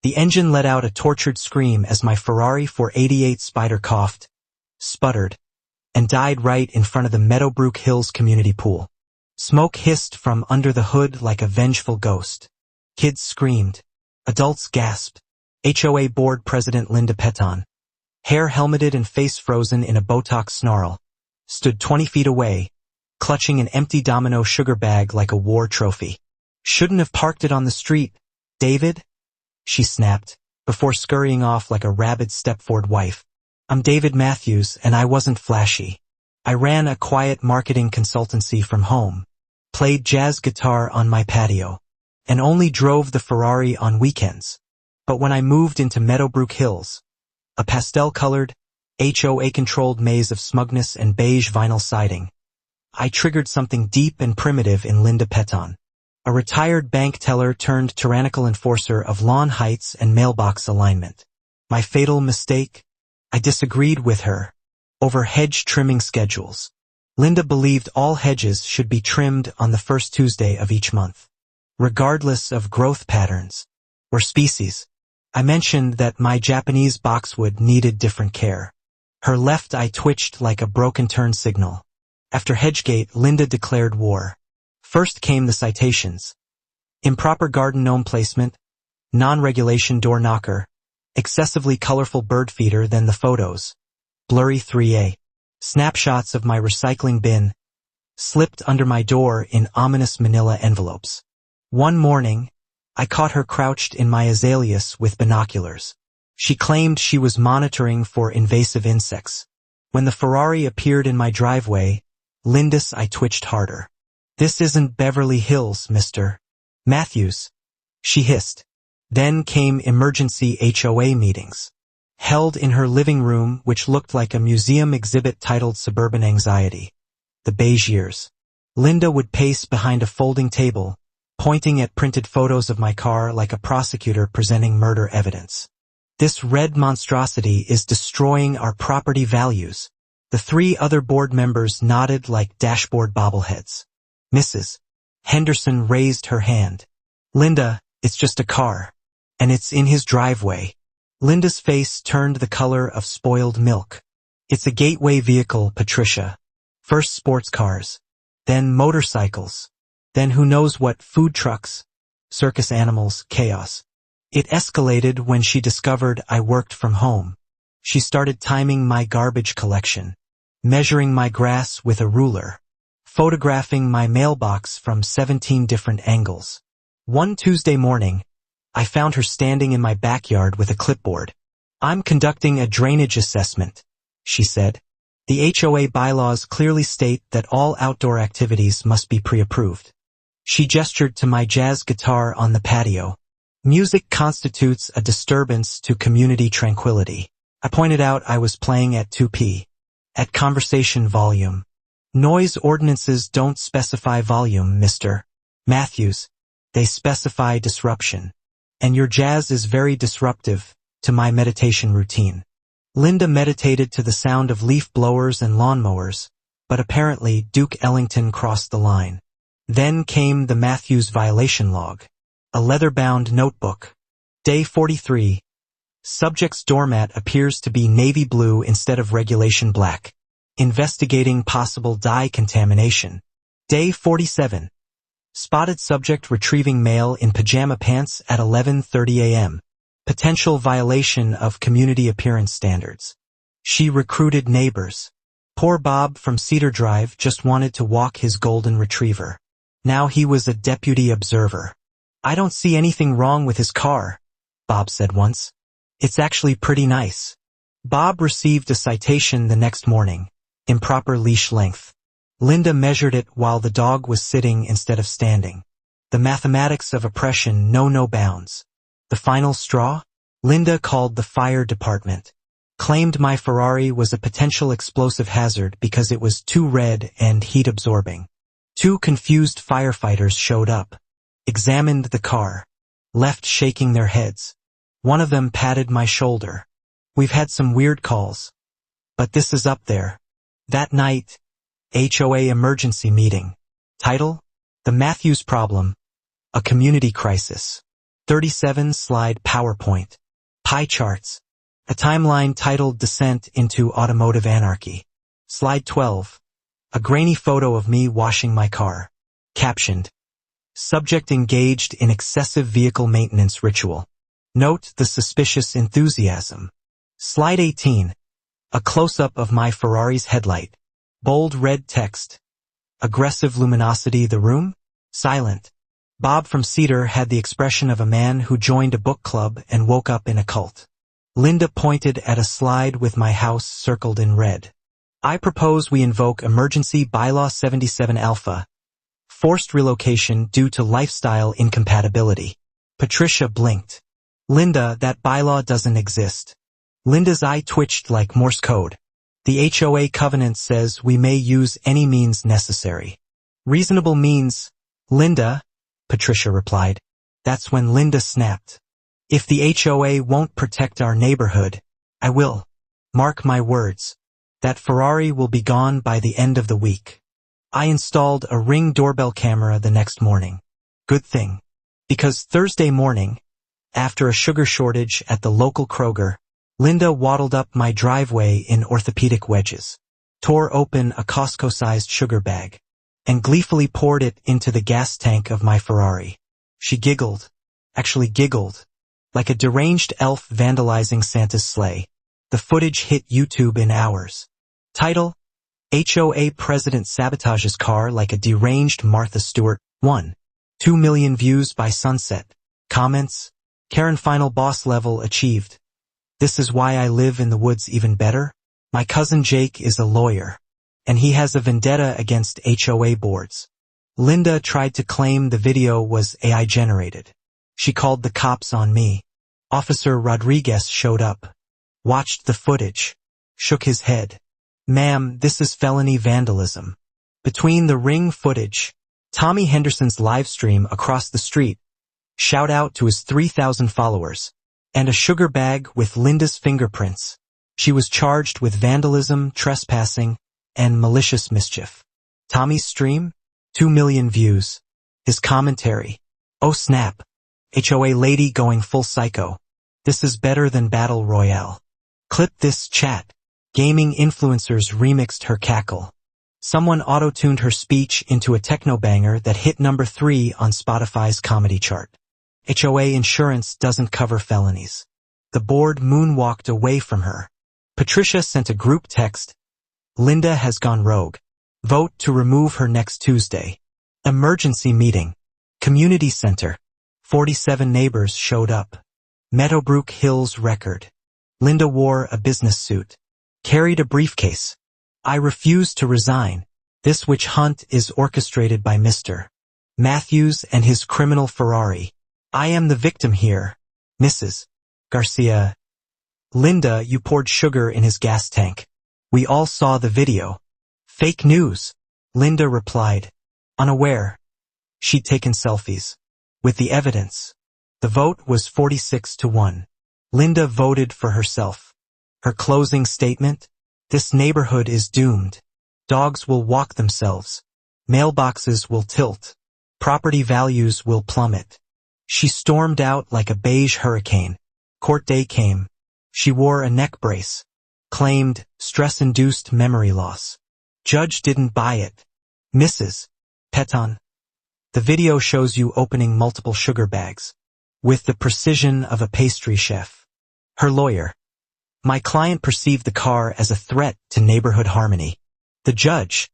The engine let out a tortured scream as my Ferrari 488 Spider coughed, sputtered, and died right in front of the Meadowbrook Hills community pool. Smoke hissed from under the hood like a vengeful ghost. Kids screamed. Adults gasped. HOA board president Linda Peton, hair helmeted and face frozen in a Botox snarl, stood 20 feet away, clutching an empty Domino sugar bag like a war trophy. "Shouldn't have parked it on the street, David," she snapped, before scurrying off like a rabid Stepford wife. "I'm David Matthews, and I wasn't flashy. I ran a quiet marketing consultancy from home, played jazz guitar on my patio, and only drove the Ferrari on weekends. But when I moved into Meadowbrook Hills, a pastel-colored, HOA-controlled maze of smugness and beige vinyl siding, I triggered something deep and primitive in Linda Peton. A retired bank teller turned tyrannical enforcer of lawn heights and mailbox alignment. My fatal mistake? I disagreed with her over hedge trimming schedules. Linda believed all hedges should be trimmed on the first Tuesday of each month, regardless of growth patterns or species. I mentioned that my Japanese boxwood needed different care. Her left eye twitched like a broken turn signal. After Hedgegate, Linda declared war. First came the citations. Improper garden gnome placement, non-regulation door knocker, excessively colorful bird feeder, then the photos. Blurry 3A. Snapshots of my recycling bin, slipped under my door in ominous manila envelopes. One morning, I caught her crouched in my azaleas with binoculars. She claimed she was monitoring for invasive insects. When the Ferrari appeared in my driveway, Linda's eye twitched harder. "This isn't Beverly Hills, Mr. Matthews," she hissed. Then came emergency HOA meetings, held in her living room, which looked like a museum exhibit titled Suburban Anxiety. The beige years. Linda would pace behind a folding table, pointing at printed photos of my car like a prosecutor presenting murder evidence. "This red monstrosity is destroying our property values." The three other board members nodded like dashboard bobbleheads. Mrs. Henderson raised her hand. "Linda, it's just a car. And it's in his driveway." Linda's face turned the color of spoiled milk. "It's a gateway vehicle, Patricia. First sports cars, then motorcycles, then who knows what, food trucks, circus animals, chaos." It escalated when she discovered I worked from home. She started timing my garbage collection, measuring my grass with a ruler, photographing my mailbox from 17 different angles. One Tuesday morning, I found her standing in my backyard with a clipboard. "I'm conducting a drainage assessment," she said. "The HOA bylaws clearly state that all outdoor activities must be pre-approved." She gestured to my jazz guitar on the patio. "Music constitutes a disturbance to community tranquility." I pointed out I was playing at 2p. At conversation volume. "Noise ordinances don't specify volume, Mr. Matthews. They specify disruption. And your jazz is very disruptive to my meditation routine." Linda meditated to the sound of leaf blowers and lawnmowers, but apparently Duke Ellington crossed the line. Then came the Matthews violation log. A leather-bound notebook. Day 43. Subject's doormat appears to be navy blue instead of regulation black. Investigating possible dye contamination. Day 47. Spotted subject retrieving mail in pajama pants at 11:30 a.m. Potential violation of community appearance standards. She recruited neighbors. Poor Bob from Cedar Drive just wanted to walk his golden retriever. Now he was a deputy observer. "I don't see anything wrong with his car," Bob said once. "It's actually pretty nice." Bob received a citation the next morning. Improper leash length. Linda measured it while the dog was sitting instead of standing. The mathematics of oppression know no bounds. The final straw? Linda called the fire department. Claimed my Ferrari was a potential explosive hazard because it was too red and heat-absorbing. 2 confused firefighters showed up, examined the car, left shaking their heads. One of them patted my shoulder. "We've had some weird calls, but this is up there." That night, HOA emergency meeting. Title: The Matthews Problem, a Community Crisis. 37-slide PowerPoint. Pie charts. A timeline titled Descent into Automotive Anarchy. Slide 12. A grainy photo of me washing my car. Captioned. Subject engaged in excessive vehicle maintenance ritual. Note the suspicious enthusiasm. Slide 18. A close-up of my Ferrari's headlight. Bold red text. Aggressive luminosity. The room? Silent. Bob from Cedar had the expression of a man who joined a book club and woke up in a cult. Linda pointed at a slide with my house circled in red. I propose we invoke Emergency Bylaw 77 Alpha. Forced relocation due to lifestyle incompatibility. Patricia blinked. Linda, that bylaw doesn't exist. Linda's eye twitched like Morse code. The HOA covenant says we may use any means necessary. Reasonable means, Linda, Patricia replied. That's when Linda snapped. If the HOA won't protect our neighborhood, I will. Mark my words. That Ferrari will be gone by the end of the week. I installed a Ring doorbell camera the next morning. Good thing. Because Thursday morning, after a sugar shortage at the local Kroger, Linda waddled up my driveway in orthopedic wedges, tore open a Costco-sized sugar bag, and gleefully poured it into the gas tank of my Ferrari. She giggled, like a deranged elf vandalizing Santa's sleigh. The footage hit YouTube in hours. Title: HOA President Sabotages Car Like a Deranged Martha Stewart. 1. 2 million views by sunset. Comments: Karen final boss level achieved. This is why I live in the woods even better. My cousin Jake is a lawyer, and he has a vendetta against HOA boards. Linda tried to claim the video was AI generated. She called the cops on me. Officer Rodriguez showed up, watched the footage, shook his head. Ma'am, this is felony vandalism. Between the Ring footage, Tommy Henderson's live stream across the street, shout out to his 3,000 followers, and a sugar bag with Linda's fingerprints, she was charged with vandalism, trespassing, and malicious mischief. Tommy's stream? 2 million views. His commentary: oh snap. HOA lady going full psycho. This is better than Battle Royale. Clip this chat. Gaming influencers remixed her cackle. Someone auto-tuned her speech into a techno banger that hit number 3 on Spotify's comedy chart. HOA insurance doesn't cover felonies. The board moonwalked away from her. Patricia sent a group text. Linda has gone rogue. Vote to remove her next Tuesday. Emergency meeting. Community center. 47 neighbors showed up. Meadowbrook Hills record. Linda wore a business suit. Carried a briefcase. I refuse to resign. This witch hunt is orchestrated by Mr. Matthews and his criminal Ferrari. I am the victim here. Mrs. Garcia. Linda, you poured sugar in his gas tank. We all saw the video. Fake news. Linda replied, unaware. She'd taken selfies. With the evidence. The vote was 46-1. Linda voted for herself. Her closing statement: this neighborhood is doomed. Dogs will walk themselves. Mailboxes will tilt. Property values will plummet. She stormed out like a beige hurricane. Court day came. She wore a neck brace. Claimed stress-induced memory loss. Judge didn't buy it. Mrs. Peton. The video shows you opening multiple sugar bags. With the precision of a pastry chef. Her lawyer. My client perceived the car as a threat to neighborhood harmony. The judge.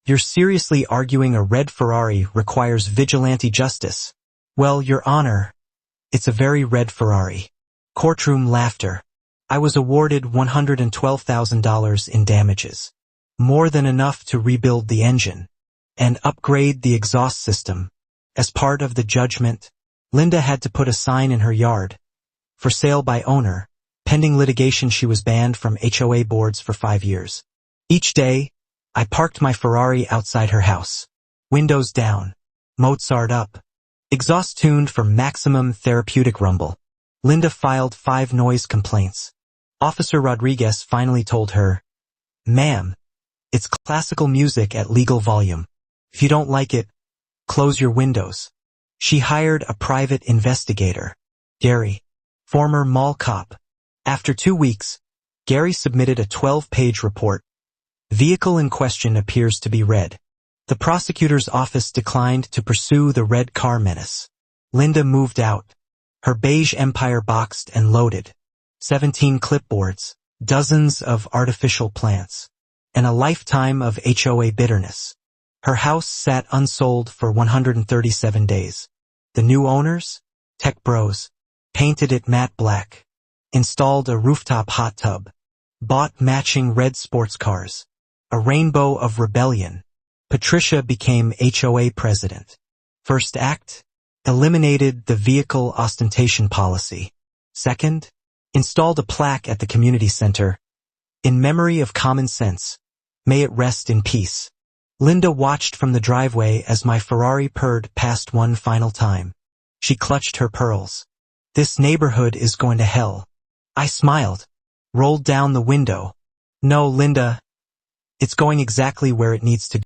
You're seriously arguing a red Ferrari requires vigilante justice? Well, Your Honor, it's a very red Ferrari. Courtroom laughter. I was awarded $112,000 in damages. More than enough to rebuild the engine and upgrade the exhaust system. As part of the judgment, Linda had to put a sign in her yard. For sale by owner. Pending litigation, she was banned from HOA boards for 5 years. Each day, I parked my Ferrari outside her house. Windows down. Mozart up. Exhaust tuned for maximum therapeutic rumble. Linda filed 5 noise complaints. Officer Rodriguez finally told her, ma'am, it's classical music at legal volume. If you don't like it, close your windows. She hired a private investigator, Gary, former mall cop. After 2 weeks, Gary submitted a 12-page report. Vehicle in question appears to be red. The prosecutor's office declined to pursue the red car menace. Linda moved out, her beige empire boxed and loaded. 17 clipboards, dozens of artificial plants, and a lifetime of HOA bitterness. Her house sat unsold for 137 days. The new owners, tech bros, painted it matte black, installed a rooftop hot tub, bought matching red sports cars, a rainbow of rebellion. Patricia became HOA president. First act, eliminated the vehicle ostentation policy. Second, installed a plaque at the community center. In memory of common sense, may it rest in peace. Linda watched from the driveway as my Ferrari purred past one final time. She clutched her pearls. This neighborhood is going to hell. I smiled, rolled down the window. No, Linda, it's going exactly where it needs to go.